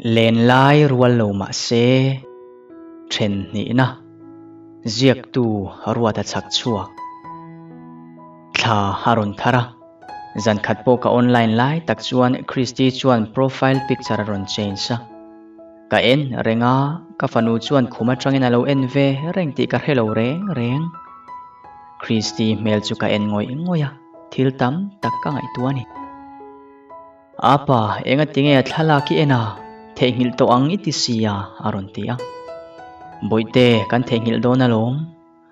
len lai rual lo ma se then ni na ziak tu ruata chak chuak tha haron thara zan khat po ka online lai tak chuan Christy chuan profile picture ron change sa ka en renga ka fanu chuan khuma tangin alo en ve reng ti ka hello reng Christy mel chu ka en ngoya thil tam tak ka ngai tuani apa enga tinge thala ki ena thengil to ang iti sia aron tia boite kan thengil don alom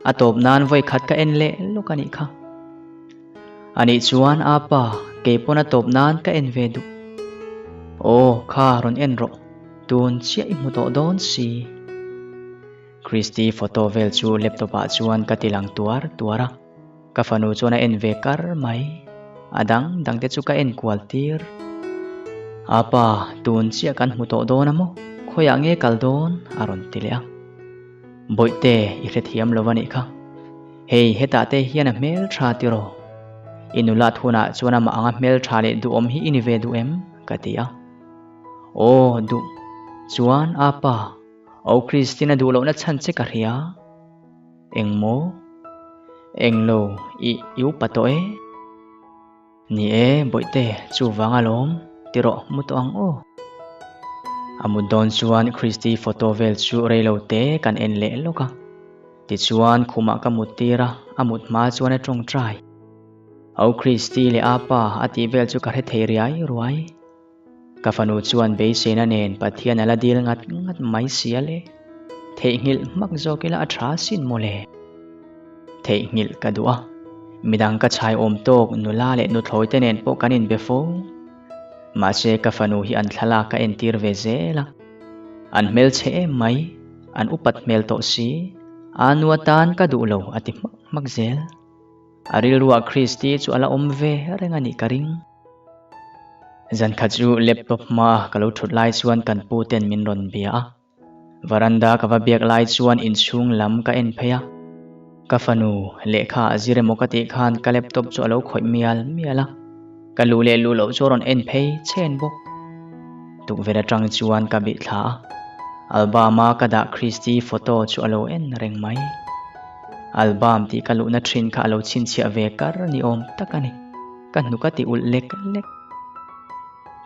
atop nan voi khat ka en le lokani kha ani chuan apa ke pona top nan ka en ve du o kha ron en ro tun chia i muto don si Christy photo vel chu laptop a chuan ka tilang tuara ka fanu chuan a en ve kar mai adang dangte chu ka en kwaltir apa tun chia kan muto don amo khoya nge kaldon aron tilea boite i rethiam lovani kha hei heta te hian a mel tha tiro inula thuna chuan ama anga mel tha le du om hi inive du em katia o du chuan apa o Christina du lo na chan che ka ria engmo englo i yu patoe ni e boite chu wanga lom tiro muto ang o amudon chuan Christy photo vel chu reilo te kan en le loka ti chuan khuma ka mutira amut ma chuan a tong trai au Christy le apa ati vel chu ka he theriai ruai ka fanu chuan be sena nen pathian ala dil ngat mai siale thengil mak zokila a tha sin mole thengil ka duwa midang ka chai om tok nula le nu thloi te nen po kanin befo ma se ka fanu hi an thala ka entir ve zela an mel che mai an upat mel to si anuatan ka du lo ati mak zel aril ruwa Christy chu ala om ve rengani karing zan khachu laptop ma kalo thut lai chuan kan pu ten min ron bia varanda ka va biak lai chuan in chung lam ka en pheya ka fanu lekha azire mokati khan ka laptop chu alo khoi miala ka lu le lu lo choron en phei chen bok tuk vera tang chuan ka bi thla albama ka da Christy photo chu alo en reng mai album ti ka lu na thin kha alo chin chia ve kar ni om takani kan nu ka ti ul lek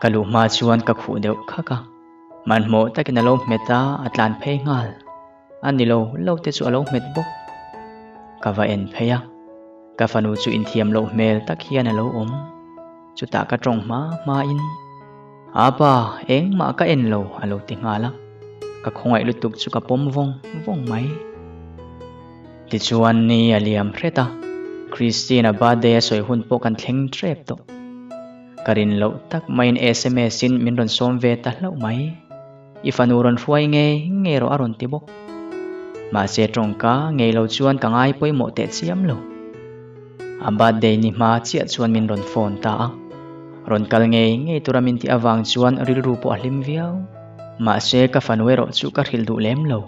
ka lu ma chuan ka khu deuh khaka man mo takin alo meta atlan phei ngal ani lo te chu alo met bok ka va en pheya ka fanu chu in thiam lo mel tak hian alo om chu ta ka tong ma in apa eng ma ka en lo alo ti ngala ka khongai lutuk chu ka pom vong mai ti chuan ni aliam reta Christina birthday soi hun po kan thleng trep to karin lo tak main SMS in min ron som ve ta lo mai ifanuron fuai nge ro aron tibok ma se tongka ngei lo chuan ka ngai poi mo te chiam lo a birthday ni ma chia chuan min ron phone ta ron kal ngei turamin ti awang chuan ril ru po hlim viau ma se ka fanwero chu ka thil du lem lo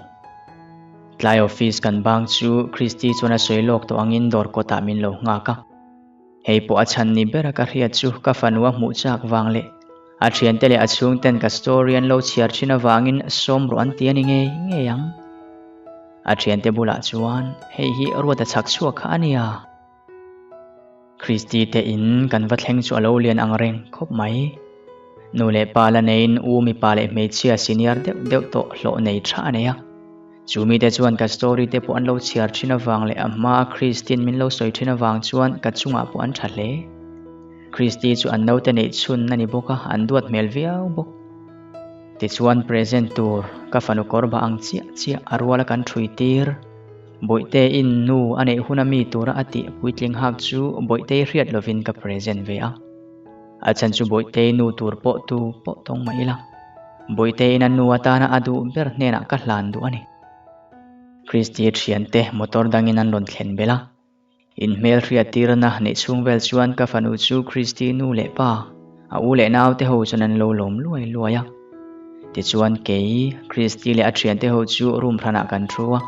tlai office kan bang chu Christy chuan a soilok to angin dor ko ta min lo nga ka hei po achan ni bera ka ria chu ka fanwa mu chak wangle a thian tele a chung ten ka story an lo chiar china wangin som ro an tiani nge yang a thian te bula chuan hei hi ruata chak chuak kha ania Christy te in kan va thleng chu alo lian ang reng khop mai nu le pala nein u mi pale me chia senior deuh to hlo nei tha ania chumi te chuan ka story te po an lo chiar thina wangle amma Christine min lo soi thina wang chuan ka chunga po an thale Christy chu an no te nei chun nani boka an duat mel viau bok ti chuan present tur ka fanu korba ang chia arwala kan thuitir boite in nu ane hunami tura ati puitling hak chu boite riat lovin ka present ve a achan chu boite nu tur po tu po tong maila boite in nu atana adu ber nena ka hlan du ani Christy thiante motor dangin an ron thlen bela in mel riatir na ne chungvel chuan ka fanu chu Christy nu le pa a u le naw te ho chanan lo lom luaya ti chuan ke Christy le a thiante ho chu room rana kan thruwa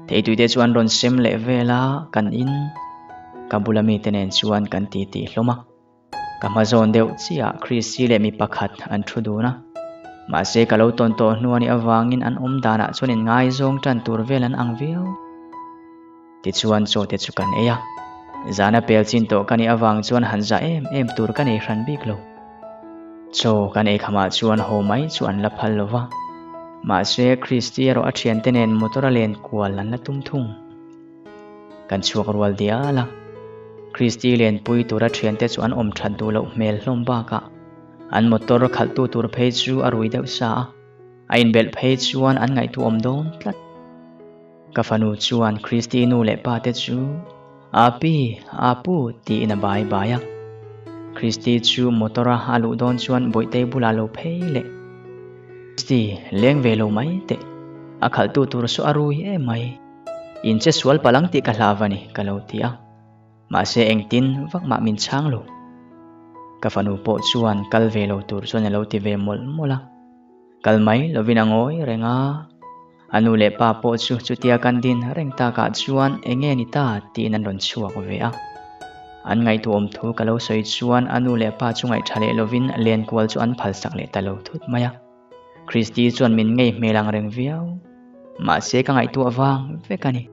te tuite chuan ron sem le vela kan in kabulami tenen chuan kan ti hloma kamazon deuh chia Christy le mi pakhat an thuduna mà se kalau tonto nuani awangin an dana chuanin ngai zong tran tur vel an ang viau ti chuan cho te chu kan eya zana pel chin to kani awang chuan hanza em tur kan e hran bik lo cho kan e khama chuan ho mai chuan la phal lova ma se Christiano a thian tenen motora len kwal an la tum thung kan chuak rual dia la Christi len pui tura thian te chuan om that du lo mel hlom ba ka an motor khal tu tur phei chu arui deuh sa a in bel phei chuan an ngai tu om don tlat ka fanu chuan Christi nu le pa te chu apu ti in a bai baya Christi chu motora halu don chuan boite bula lo phei le Christi leng ve lo mai te a khal tu tur so arui e mai in che sual palang ti ka hlavani ka lo tia ma se engtin vak ma min chang lo ka fanu po chuan kal ve lo tur chuan lo ti ve mol mola kal mai lovin angoi renga anu le pa po chu chutia kan din reng ta ka chuan enge ni ta ti nan ron chuak ve a an ngai tu om thu ka lo soi chuan anu le pa chungai thale lovin len kwal chu an phal sak le ta lo thut maya Christi chuan min ngei melang reng viau ma se ka ngai tu awang ve kani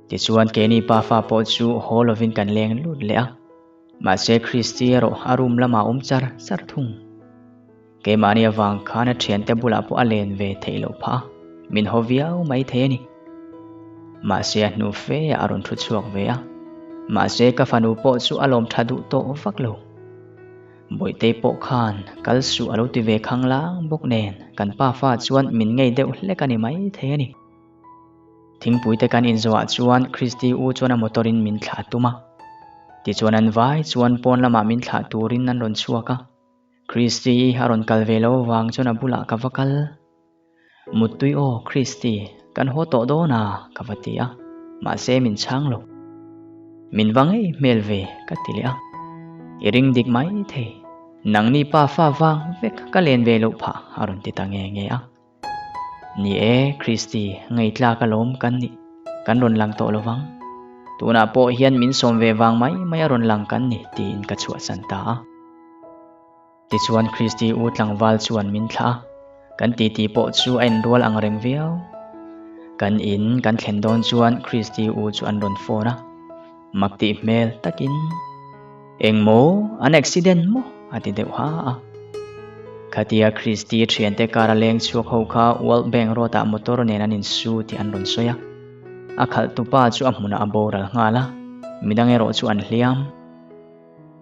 ti chuan ke ni pa fa po chu holovin kan leng lut le a ma se Christi ro arum lama char sar thung ke mani awang khana thian te bula po alen ve theilo pha min hoviau mai the ni ma se nu fe aron thu chuak ve a ma se ka fanu po chu alom thadu to vak lo boite po khan kal su alo ti ve khanglang bok nen kan pa fa chuan min ngei deuh hle kani mai the ni thingpui te kan in zowa chuan Christi u chuan a motorin min thla tuma ti chuan an vai chuan pon lama min thla turin nan ron chuaka Christi haron kalvelo wang chuan a bula ka vakal mutui o Christi kan ho to do na kavatia ma se min chang lo min wangai melve katilia iring dik mai the nang ni pa fa wang vek ka len ve lo pha haron ti ta nge a ni e Christi ngai tla ka lom kan ni kan ron lang to lowang tuna po hian min som ve wang mai ron lang kan ni ti in ka chua santa ti chuan Christi u tlang wal chuan min thla kan ti po chu ain rual ang reng viau kan in kan thlen don chuan Christi u chu an ron phona makti mel takin engmo an accident mo ati deuh ha khatia Christi thian te kara leng chuak ho kha World Bank rota motor nen anin su ti an ron soya akhal tu pa chu amuna aboral ngala midange ro chu an hliam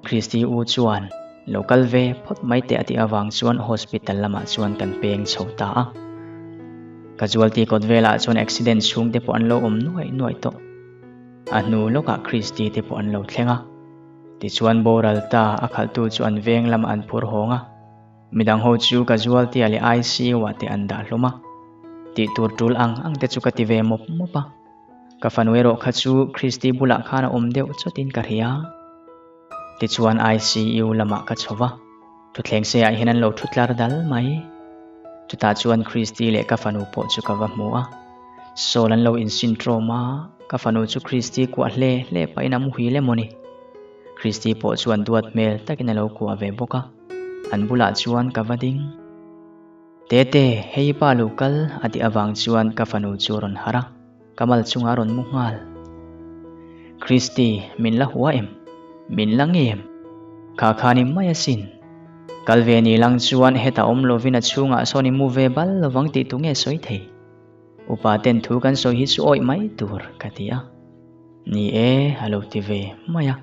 Christi u chuan local ve phot mai te ati awang chuan hospital lama chuan kan peng chhota casualty kot vela chuan accident chung te po an lo nuai to anu loka Christi te po an lo thlenga ti chuan boral ta akhal tu chuan veng lam an phur honga midang ho chu casualty ali IC wa te an da hloma ti tur tul ang te chu ka ti ve mopa ka fanwero kha chu Christi bula khana deuh chotin ka ria ti chuan ICU lama ka chowa thu thleng se a hinan lo thutlar dal mai chuta chuan Christi le ka fanu po chu ka wa mua solan lo in syndrome ka fanu chu Christi ku hle pa ina mu hi le moni Christi po chuan duat mel takin lo ku ave boka an bula chuan ka vading te hei pa local ati awang chuan ka fanu churon hara kamal chunga ron mungal Christi min la huwa min langem khani mayasin kalveni lang chuan heta lovina chunga soni muve bal lawang ti tunge soi thei upaten thu kan so hi chu oi mai tur katia ni e halo ti ve maya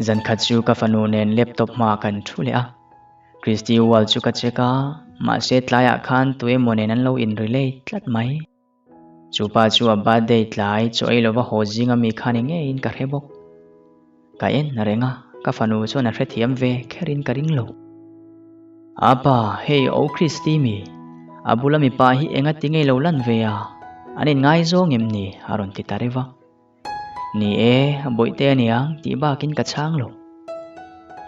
zan khachu ka fanu nen laptop ma kan thule a Christi wal chu ka cheka ma se tlaya khan tue monen an lo in relate tlat mai chupa chu a birthday tlai choi lova hojinga mi khani nge in ka rebok ka en narenga ka fanu chu na hrethiam ve kherin karing lo apa hey o Christi mi abula mi pa hi enga tingai lo lan ve a anin ngai zong em ni aron ti tarewa ni e boite aniang ti ba kin ka chang lo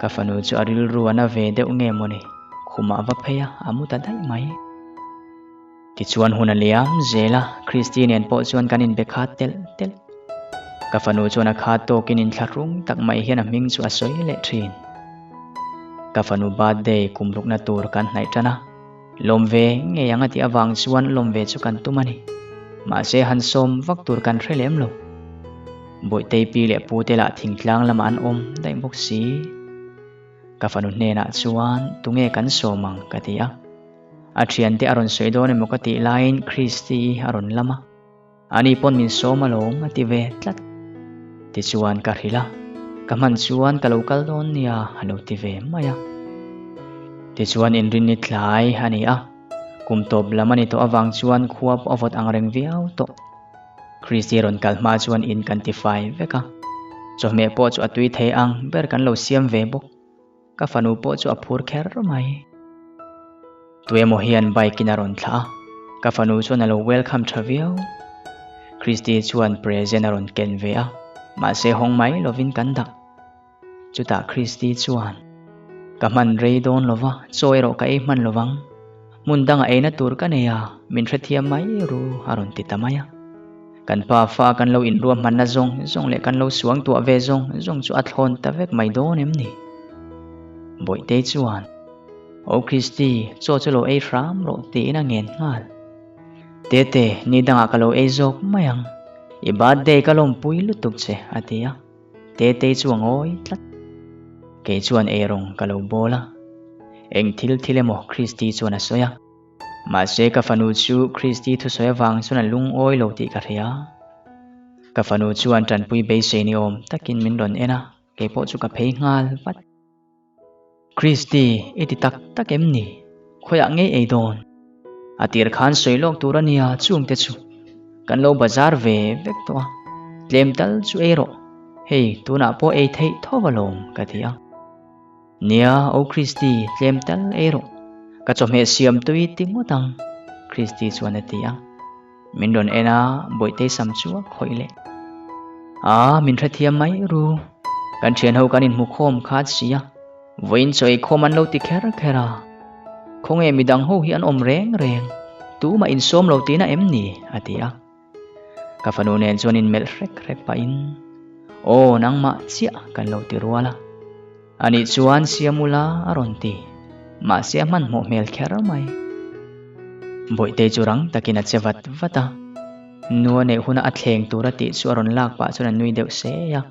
ka fanu chu aril ruana ve deuh nge moni khuma va pheya amuta dai mai ti chuan hun aliam zela Christian po chuan kanin be kha tel ka fanu chuan a kha to kinin thlarung tak mai hian a ming chu a soi le thin Kafanu birthday kumluk na tur kan nai tana lom ve nge yang ati awang chuan lom ve chu kan tumani ma se han som vak tur kan threlem lo boi tei pi le pu te la thingtlang lama an om dai bok si Kafanu hne na chuan tunge kan somang katia a thian te aron soidon emo kati line Christi aron lama ani pon min soma long ati ve tlat ti chuan ka rila kaman chuan ka local don nia hanu ti ve maya ti chuan in rin ni thlai ani a kum top lamani to awang chuan khuap avot angreng viau to Christi ron kalma chuan in kantify veka chome po chu atui thei ang ber kan lo siam ve bok Kafanu po chu aphur kher mai tuemo hian bike kinaron thla Kafanu chuan alo welcome travel Christi chuan present aron ken ve a ma se hong mai lovin kanda chuta Christi chuan kaman reidon lova choiro ka e man lovang mundanga eina tur ka neya min threthiam mai ru aron titamaya kan pa fa kan lo in ruam man na zong le kan lo suang tu ave zong chu athlon ta vek mai don em ni boi te chuan o Christi cho lo e ram ro ti na ngen ngal te ni danga ka lo e zok mayang i birthday ka lom pui lutuk che atia te chuang oi tlat ke chuan e rong ka lo bola eng thilemo Christi chuan a soya ma se Kafanu chu Christi thu soya wang chuan lung oi lo ti ka ria Kafanu chuan tran pui be se ni om takin min ron ena ke po chu ka phei ngal pat Christi iti tak em ni khoya nge e don atir khan soilok turania chung te chu kan lo bazar ve vek to tlem tal chu ero hei tuna po e thei thowalom katia nia o Christi tlem tal ero ka chome siam tui tingotang Christi chuan atia min ron ena boite sam chu khoile min thrathiam mai ru kan thian ho kan in mu khom khat sia voin choi khoman lo ti khera khonge midang ho hi an om reng tu ma in som lo tina em ni atia Kafanu nen chuan in mel rek pa in o nang ma chia kan lo ti ruala ani chuan siamula aron ti ma sia man mo mel khera mai boite churang takina chevat vata nuane huna athleng turati chu aron lak pa chuan nui deuh se ya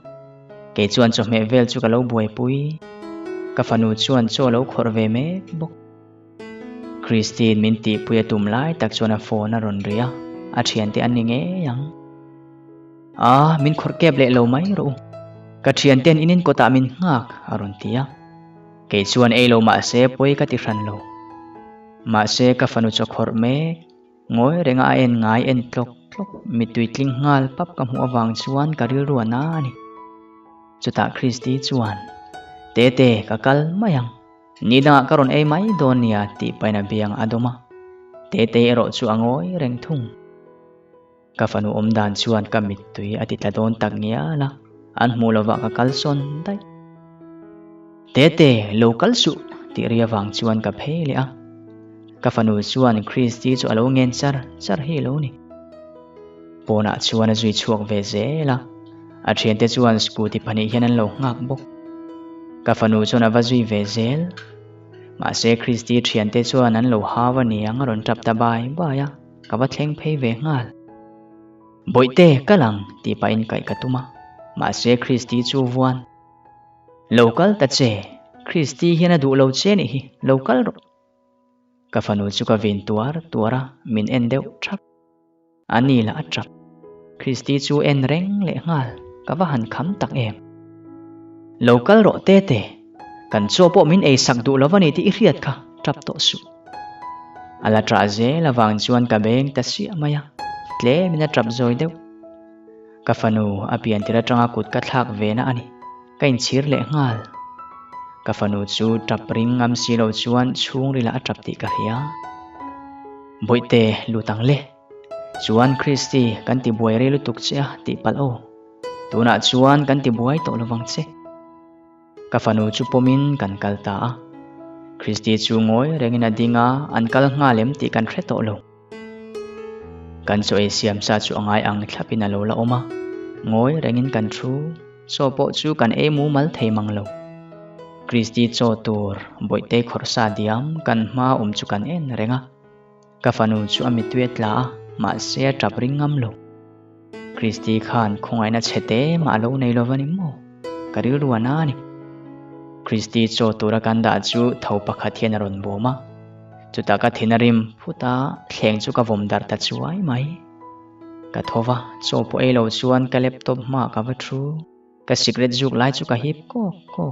ke chuan chome vel chu ka lo buai pui Kafanu chuan cho lo khor ve me bok Christine min ti puya tum lai tak chuan a phone aron ria a thian te an ni nge yang min khor kep le lo mai ro ka thian ten inin kota min ngak aron tia ke chuan e lo ma se poi ka ti ran lo ma se Kafanu cho khor me ngoi renga en ngai en tlok mi tui tling ngal pap ka mu awang chuan ka ril ruana ni chuta Christi chuan te ka kal mayang nida karon e mai donia ti paina biang adoma te ro chu angoi reng thung Kafanu omdan chuan kamit tui ati tladon tak nia la an mulova ka kalson dai te local su ti ria wang chuan ka phele a Kafanu chuan Christi chu alo ngen char hi lo ni pona chuan a zui chuak ve zela a thian te chuan scooty pani hian an lo ngak bok Kafanu chuan avazui ve zel ma se Christi thian te chuan an lo hawa ni ang ron tap ta bai ya kawa thleng phei ve ngal boite kalang ti pa in kai katuma ma se Christi chu vuan local ta che Christi hian a du lo che ni hi local ro Kafanu chu ka vin tuara min en deuh thap ani la atrap Christi chu en reng le ngal kawa han kham tak em local ro te kan cho po min e sak du lawani ti riat kha trap to su ala tra je lawang chuan ka beng ta si amaya tle mina trap zoi deuh Kafanu apian tira tanga kut ka thlak ve na ani kain chir le ngal Kafanu chu trap ring ngam si lo chuan chung rila atrap ti ka hia boite lutang le chuan Christi kan ti buai re lutuk che ti pal o tuna chuan kan ti buai to lawang che Kafanu chu pomin kan kalta Christi chu ngoi rengina dinga an kal ngalem ti kan threto lo kan so e siam sa chu angai ang thlapina lo la oma ngoi rengin kan thu so po chu kan e mu mal thei mang lo Kristi cho tur boite khorsa diam kan ma chu kan en renga ka fanu chu ami tuet la ma se trap ringam lo Kristi khan khongai na chete ma lo nei lo vani mo karil ruana ni Kristi cho tura kan da chu thau pakhat hian ron boma chuta ka thinarim phuta thleng chu ka vom dar ta chuai mai ka thova cho po e lo chuan ka laptop ma ka va thu ka secret juk lai chu ka hip ko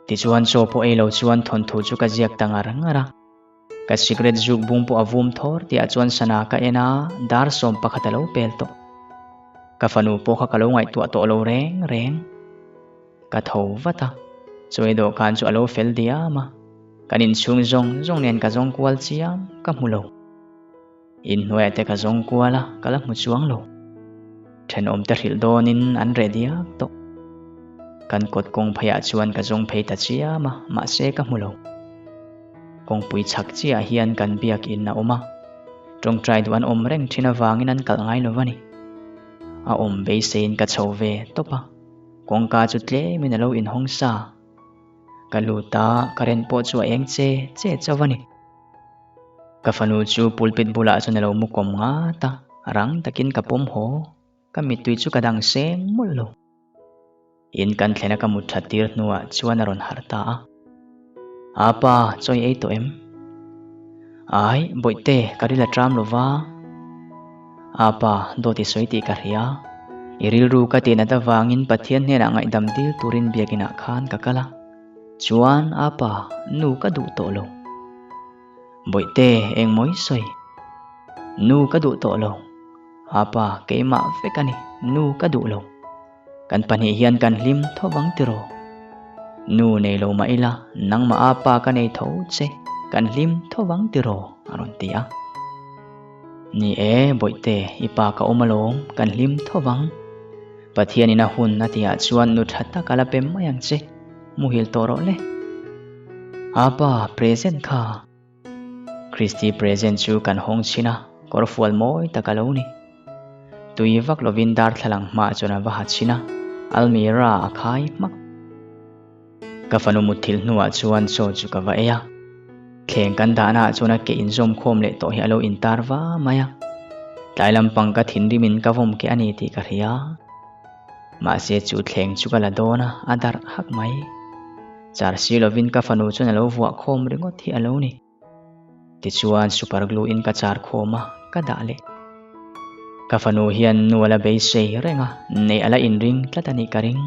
ti chuan cho po e lo chuan thon thu chu ka jiak tanga rangara ka secret juk bung po avum thor ti a chuan sana ka ena dar som pakhat lo pel to ka fanu po kha ka lo ngai tu to lo reng ka thovata choi do kan chu alo fel dia ma kanin chung zong nen ka zong kwal chiam ka mulo in hoi te ka zong kwala kala mu chuang lo then om te ril donin an redia to kan kot kong phaya chuan ka zong phei ta chiama ma se ka mulo kong pui chak chia hian kan biak in na oma trong trai duan om reng thina wangin an kal ngai lo wani a om be sein ka chove topa kong ka chu tle min lo in hong sa kaluta karen po chu eng che chawani ka fanu chu pulpit bula chu nelo mukom nga ta rang takin ka pom ho ka mitui chu kadang seng mullo in kan thlena ka muthatir nuwa chuan ron harta apa choi ei to em ai boite karila tram lova apa doti soiti ka ria iril ru ka tina ta wangin pathian ne na ngai dam dil turin biakina khan ka kala chuan apa nu ka du to lo boite eng moi soi nu ka du to lo apa keima fekani nu ka du lo kan pani hian kan lim thowang tiro nu nei lo ma ila nang ma apa ka nei tho che kan lim thowang tiro aron tia ni e boite ipa ka omalong kan lim thowang pathian ina hun na tia chuan nu thatta kala pem mayang che muhil toro le apa present kha Kristi present chu kan hong china korfual moi takaloni tuivak lovin dar thalang ma chona wa hachina almira akhai mak ka fanu muthil nuwa chuan cho chu ka wa eya thleng kan dana chona ke inzom khom le to hi alo intarwa maya tlailam pangka thinri min ka vom ke ani ti ka ria ma se chu thleng chu kala dona adar hak mai char si lovin ka fanu chona lo wa khom ringot hi alo ni ti chuan super glue in ka char khoma ka dale ka fanu hian nuala be sei renga nei ala in ring tlatani ka ring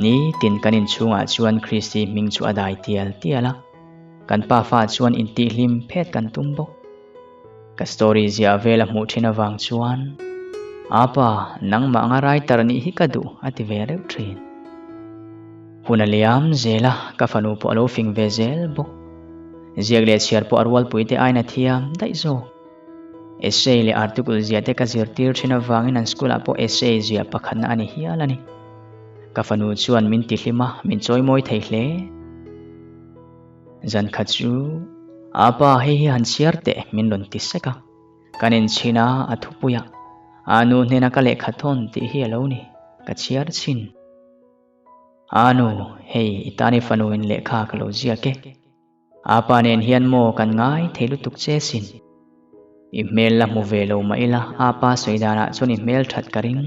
ni tin kanin chunga chuan Kristi ming chu adai tiala kan pa fa chuan in ti hlim phet kan tumbo ka story zia vela mu thina wang chuan apa nang ma nga rai tarni hi kadu ati vere thin hunaliam zela ka fanu po alo fing vezel bo ziagle chiar po arwal puite aina thiam dai zo essay le article zia te ka zirtir thina wangin an school apo essay zia pakhan ani hialani ka fanu chuan min ti hlima min choi moi thei hle zan khachu apa he han chiarte min lon ti seka kanin china athupuya anu nena ka le khathon ti hi alo ni ka chiar chin anu hei itani fanu in le kha ka lo zia ke apa nen hian mo kan ngai theilu tuk che sin email la mu velo ma ila apa soidana chon email that karing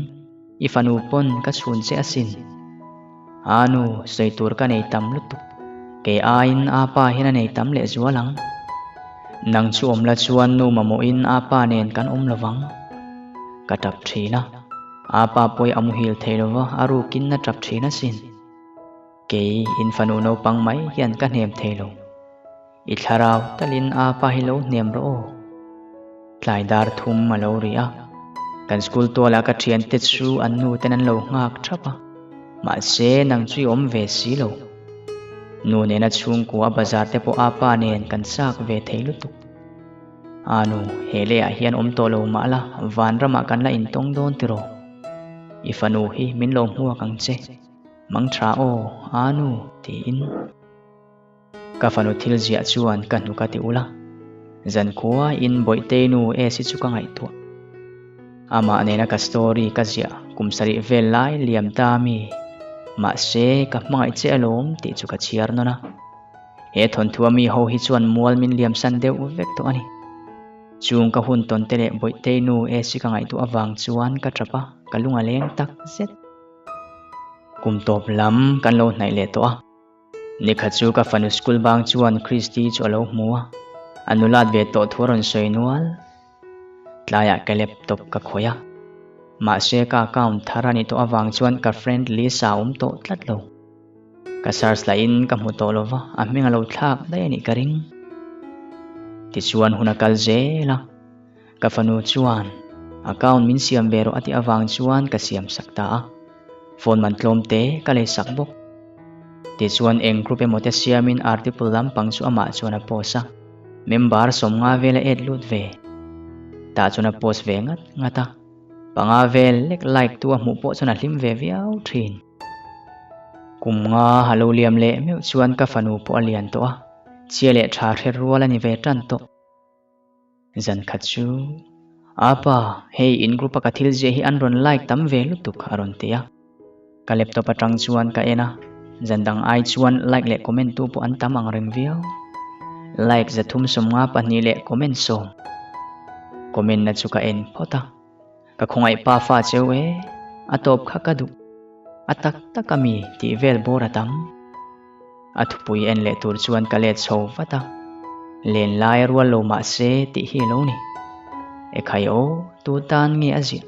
ifanu pon ka chun che asin anu seitur ka nei tam lutu ke ain apa hina nei tam le zualang nang chu omla chuan nu mamo in apa nen kan omlawang ka tap thina apa poi amuhil theilowa aru kin na tap thina sin ke in fanu no pang mai hian ka nem theilo i tharau talin apa hilo nem ro tlai dar thum malo ria kan school to la ka thian te chu an nu tenan lo ngak thapa ma se nang chui om ve si lo nu ne na chung ko bazar te po apa nen kan sak ve theilu tu anu hele a hian om to lo ma la van rama kan la in tong don tiro ifanu hi min lo huwa kang che mang thra o anu ti in ka fanu thil zia chuan kan nu ka ti ula zan khuwa in boite nu e si chu ka ngai tu ama ne na ka story ka zia kumsari velai liam ta mi ma se ka mangai che alom ti chu ka chiar no na he thon thua mi ho hi chuan mual min liam san deuh vek to ani chung ka hun ton te le boi te nu e si ka ngai tu awang chuan ka trapa ka lunga leng tak zet kum top lam kan lo nai le to a ni kha chu ka fanu school bang chuan Christy chu lo muwa anulat ve to thoron soinual tlaya ka laptop ka khoya ma se ka account tharani to awang chuan ka friend Lisa to tlat lo ka search la in ka mu to lova a menga lo thak dai ni ka ring ti chuan hunakal zela ka fanu chuan account min siam vero ati awang chuan ka siam sakta a phone man tlom te ka le sak bok ti chuan eng group emote siamin article lampang chu ama chuan a posa member som nga vela et lut ve ta chuan a post ve ngata panga vel lek like tu mu po chuan a hlim ve viau thin kum nga halo liam le meu chuan ka fanu po alian to a chiale tha hrer rual ani ve tan to zan khat chu apa hei in group ka thil je hi an ron like tam ve lutuk aron tia ka laptop atang chuan ka ena zandang ai chuan like le comment tu po an tam ang rem viau like zathum som nga pani le comment som comment na chu ka en phota ka khongai pa fa chewe atop kha ka du atak takami ti vel boratam athupui en le tur chuan ka le chho wata len lai rual lo ma se ti hi lo ni e khai o tu tan nge azi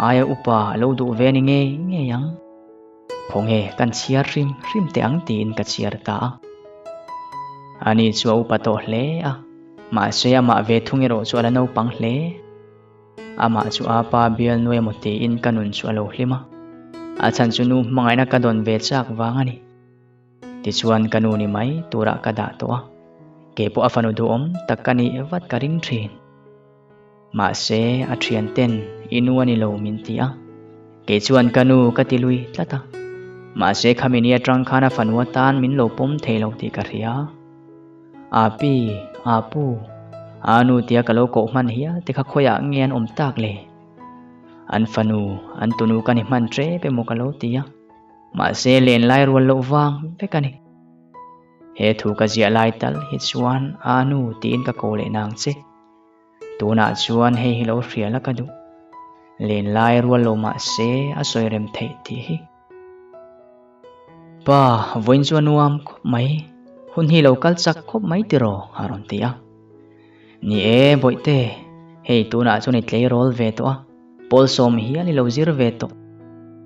aya upa lo du ve ni nge yang phong he kan chiar rim te ang tin ka chiar ta ani chu upa to hle a ma se ama ve thungero chu ala no pang hle ama chu apa bial noi mo te in kanun chu alo hlima a chan chu nu mangai na ka don ve chak wangani ti chuan kanu ni mai tura ka da to a ke po afanu du om takani wat ka ring thin ma se a thian ten inu ani lo min ti a ke chuan kanu ka ti lui tlata ma se khamini atang khana fanwa tan min lo pom thelo ti ka ria api apu anu tia kalo ko man hiya te kha khoya ngian om tak le an fanu an tunu kani man tre pe mo kalo tia ma se len lai rual lo wang pe kani he thu ka zia lai tal hi chuan anu tin ka ko le nang che tuna chuan he hi lo hriala ka du len lai rual lo ma se a soi rem thei ti hi pa voin chuan nuam mai hun hi lo kal chak khop mai ti ro haron tia ni e boite hei tuna chuni tlei rol ve to a pol som hi ani lo zir ve to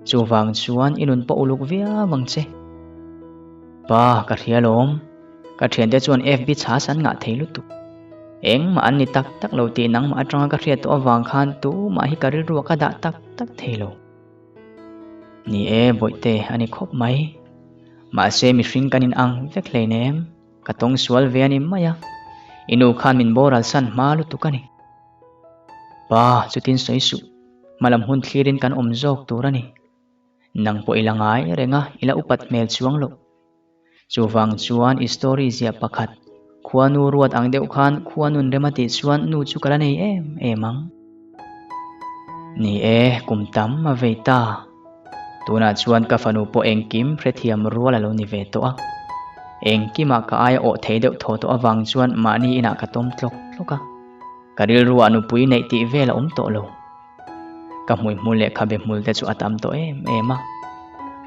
chu wang chuan inun pa uluk via wangche pa ka rialom ka thian te chuan fb cha san nga theilu tu eng ma an ni tak tak lo ti nang ma atanga ka ria to awang khan tu ma hi karil ru ka da tak tak theilo ni e boite ani khop mai ma se mi hring kanin ang vek hleinem ka tong sual ve ani maya inu khan min boral san malu tukani pa chutin soisu malam hun thlirin kan om jok turani nang po ilangai renga ila upat mel chuang lo chuwang chuan story zia pakhat khuanu ruat ang deuh khan khuanun remati chuan nu chu kala nei emang ni e kumtam ma veita tuna chuan ka fanu po engkim hrethiam rual alo ni ve to a engkima ka aya o thei deuh tho to awang chuan mani ina ka tom tlok tloka karil ruwa nu pui nei ti vela to lo ka mui mule kha be mul te chu atam to ema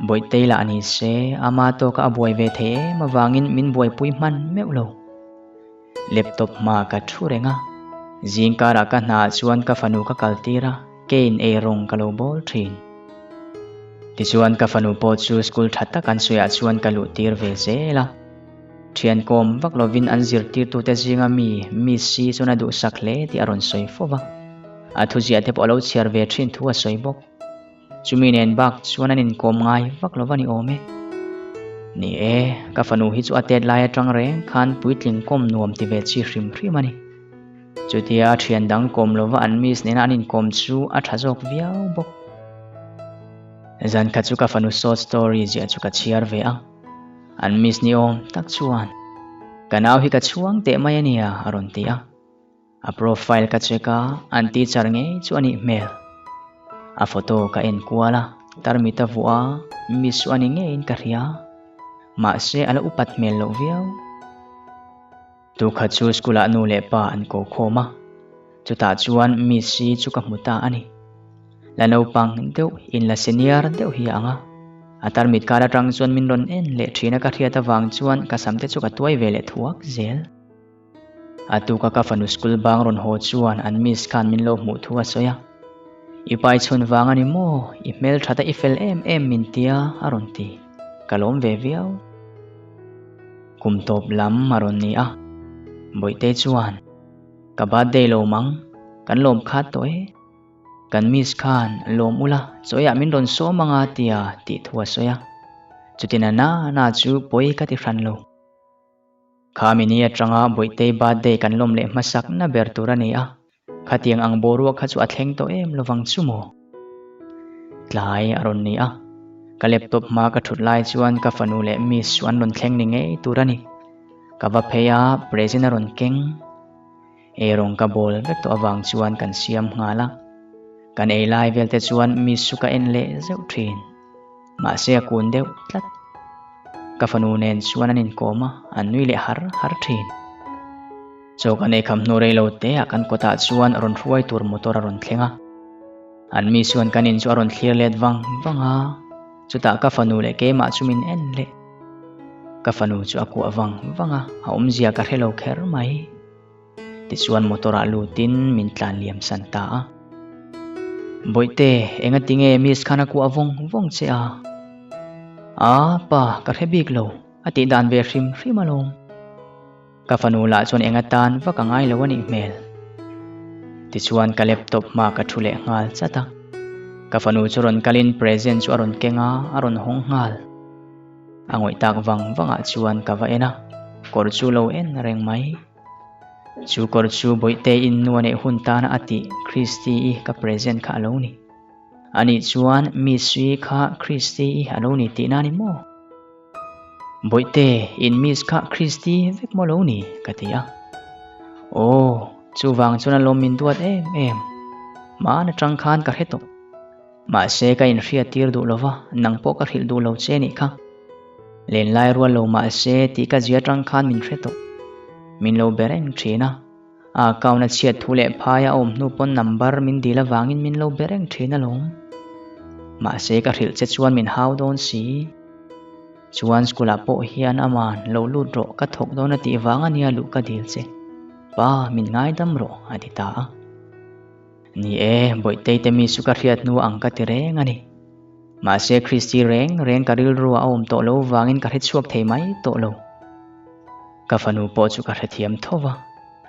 boi teila ani se ama to ka aboi ve the ma wangin min boi pui man meu lo laptop ma ka thurenga jingkara ka na chuan ka fanu ka kaltira kein e rong ka lo bol thin ti chuan ka fanu po chu school thatta kan suya chuan ka lu tir ve zela thian kom vak lovin an zir tir tu te zinga mi si chuna du sakle ti aron soi fowa athu zia te polo chiar ve thin thu a soi bok chumi nen bak chuan anin kom ngai vak lovani ome ni e ka fanu hi chu atet lai atang reng khan puitling kom nuam ti ve chi hrim hrimani chutia thian dang kom lova an mis nena anin kom chu a thajok viau bok zan kha chu ka fanu short story zia chu ka chiar ve a an mis ni om tak chuan kanau hi ka chuang te mai ania aron tia a profile ka cheka an teacher nge chu ani mail a photo ka en kuala tarmita vua misu ani nge in karya ma se ala upat mel lo viau tu khachu skula nu le pa an ko khoma chuta chuan mi si chu ka muta ani lano pang deuh in la senior deuh hi anga atarmit kala tang chuan min ron en le thina ka thia ta wang chuan ka samte chu ka tuai vele thuak zel atu ka fanu school bang ron ho chuan an miss khan min lo mu thua soya ipai chun wang ani mo email thata ifel em min tia aron ti kalom ve viau kum top lam maron ni a boite chuan ka birthday lo mang kan lom khat toy kan miss khan lom ula soya min ron so manga tia ti thua soya chutina na chu poi ka ti ran lo khamini atanga boite birthday kan lom le masak na bertura ni a khatiang ang boru kha chu athleng to em lowang chumo tlai aron ni a ka laptop ma ka thut lai chuan ka fanu le miss chuan ron thleng ni nge turani ka va pheya present aron keng erong ka bol vek to awang chuan kan siam ngala kan ei lai velte chuan miss su ka en le zeu thin ma se akun deuh tlat ka fanu nen chuan anin koma an nui le har thin so kan ei kham nu rei lo te akan kota chuan ron ruai tur motor ron thlenga an mi chuan kanin chu aron thlir let wanga chuta ka fanu le ke ma chumin en le ka fanu chu aku awang wanga a zia ka hrelo kher mai ti chuan motor a lutin min tlan liam santa a boite enga tinge miss khana ku awong che a pa ka rebik lo ati dan ve hrim alom ka fanu la chuan enga tan wa ka ngai lo ani mel ti chuan ka laptop ma ka thule ngal chata ka fanu churon kalin present chu aron kenga aron hong ngal angoi tak wanga chuan ka va ena kor chu lo en reng mai chu kor chu boite in nuane hunta na ati Christi ka present kha lo ni ani chuan mi sui kha Christi alo ni ti na ni mo boite in miss kha Christi vek mo lo ni katia chu wang chuna lom min duat em ma na tang khan ka heto ma se ka in ria tir du lova nang po ka hil du lo che ni kha len lai ro lo ma se ti ka zia tang khan min hreto min lo bereng thina a kauna chiat thule phaya om nu pon number min dila wangin min lo bereng thina lom ma se ka hil che chuan min how don si chuan skula po hian aman lo lut ro ka thok dona ti wanga nia lu ka dil che pa min ngai dam ro adita ni boite te mi su ka riat nu ang ka ti reng ani ma se Christi reng ka ril ro om to lo wangin ka hret chuak thei mai to lo ka fanu po chu ka hrethiam thowa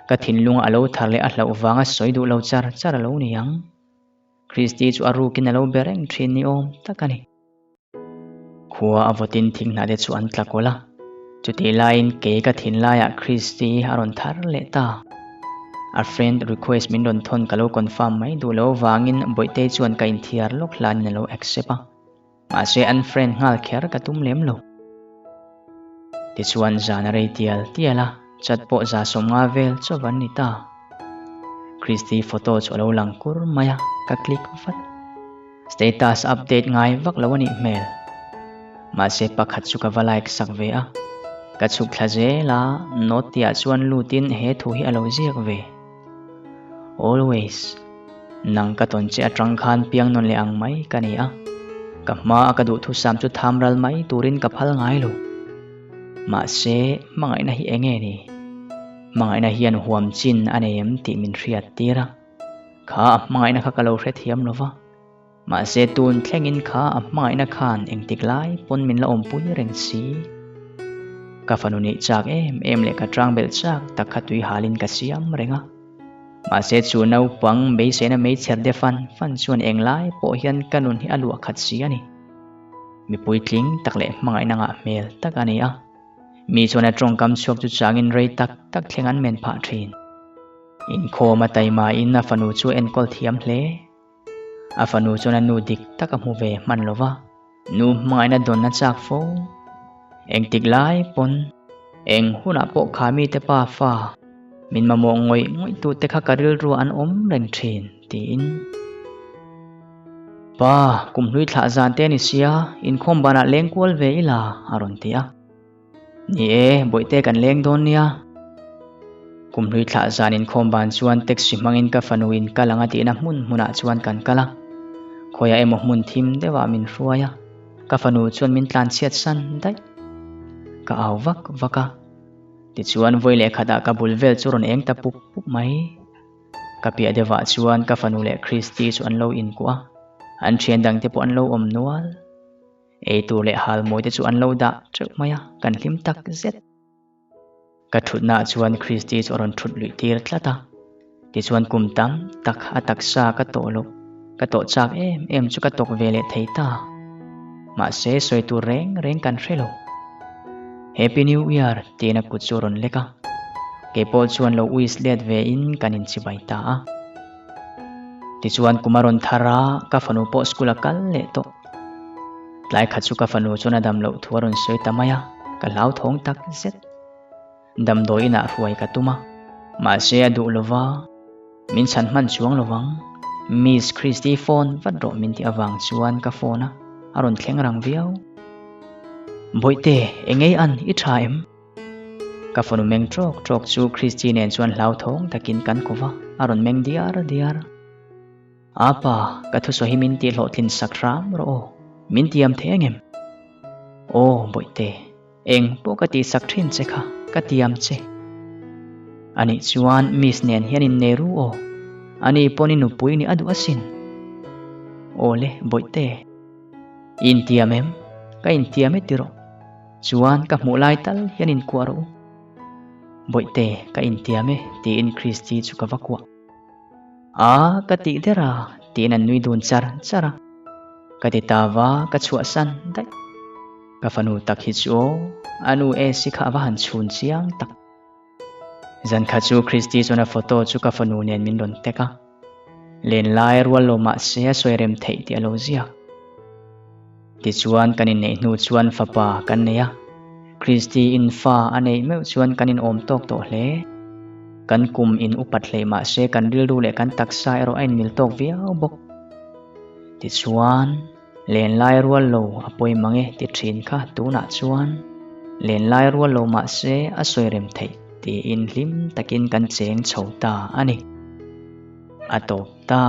ka thinlung alo tharle a hlau wanga soidu lo char lo ni yang Christi chu aru kin alo bereng thin ni om takani khuwa avotin thing na de chu an tlakola chuti line ke ka thin la ya Christi aron thar le ta a friend request min don thon kalo confirm mai du lo wangin boite chuan ka in thiar lok hlan na lo accept ma se an friend ngal kher ka tum lem lo ti chuan zana rei tiala chat po za som nga vel chowan ni ta Christi photo chu lo lang kur maya ka click fat status update ngai vak lo ani mail ma se pakhat chu ka like sak ve a ka chuk thlaje la notia chuan lutin he thu hi alo ziak ve always nang ka ton che atang khan piang non le ang mai kania ka ma ka du thu sam chu thamral mai turin ka phal ngai lo ma se mangai na hi enge ni mangai na hian huam chin anem ti min riat tira kha mangai na kha kalo hre thiam lova ma se tun thlengin kha mangai na khan engtik lai pon min la om pui reng si ka fanuni chak em le ka trang bel chak takha tui halin ka siam renga ma se chu nau pang be se na me cher de fan chuan eng lai po hian kanun hi alu khat si ani mi pui tling takle mangai na nga mel takani a mi chona trong kam chok chu changin rei tak thlengan men pha thin in khoma taima in na fanu chu en kol thiam hle a fanu chona nu dik taka mu ve man lova nu mangai na don na chak fo eng tik lai pon eng huna po khami te pa fa min ma mo ngoi tu te kha karil ru an om reng thin tin Pa kum hlui thla zan te ni sia in khom bana leng kual ve ila aron tia ni e boite kan leng don nia kum hlui thla zan in khom ban chuan taxi mangin ka fanuin kalanga ti na huna chuan kan kala khoya emo mun thim dewa min ruaya ka fanu chuan min tlan chiat san dai ka aw vaka ti chuan voile khada ka bulvel churon eng ta pup mai ka pia dewa chuan ka fanu le Christy chu an lo in kwa an thian dang te po an lo om nual ei tu le hal moi te chu an lo da trek maya kan hlim tak zet ka thutna chuan Christy chu ron thut lui tir tlata ti chuan kum tam tak atak sa ka to lo ka to chak em chu ka tok vele theita ma se soi tu reng kan hrelo Happy New Year tina ku churon leka ke pol chuan lo uis let ve in kanin chibai ta a ti chuan kumaron thara ka fanu po skula kal le to tlai kha chu ka fanu chuna dam lo thuaron soi tamaya ka lau thong tak zet dam do ina ruai ka tuma ma se adu lova min chan man chuang lowang Miss Christy phone vadro min ti awang chuan ka phone a aron thleng rang viau boite engei an I tha em ka fanu meng trok chu Christy nen chuan lau thong takin kan kova aron meng diar apa ka thu so hi min ti lo thin sakram ro min tiam thengem o boite eng po ka ti sak thin che kha ka tiam che ani chuan miss nen hianin neru o ani poni nu pui ni adu asin ole boite in tiamem ka in tiame tiro chuan ka mulai tal hianin kwaro boite ka in tiame ti in Christy chu ka vakwa ka ti dera ti nan nui dun chara ka ti tawa ka chua san dai ka fanu tak hi chu anu e sikha wa han chun chiang tak zan kha chu Christy chuna photo chu ka fanu nen min ron teka len lai rual lo ma se soirem thei ti alo zia ti chuan kanin nei nu chuan fapa kan neya Christy in fa anei meu chuan kanin om tok to hle kan kum in upat hle ma se kan ril du le kan taksa ero ain mil tok viau bok ti chuan len lai rual lo apoi mange ti thin kha tu na chuan len lai rual lo ma se a soirem thei ti in hlim takin kan cheng chhota ani atop ta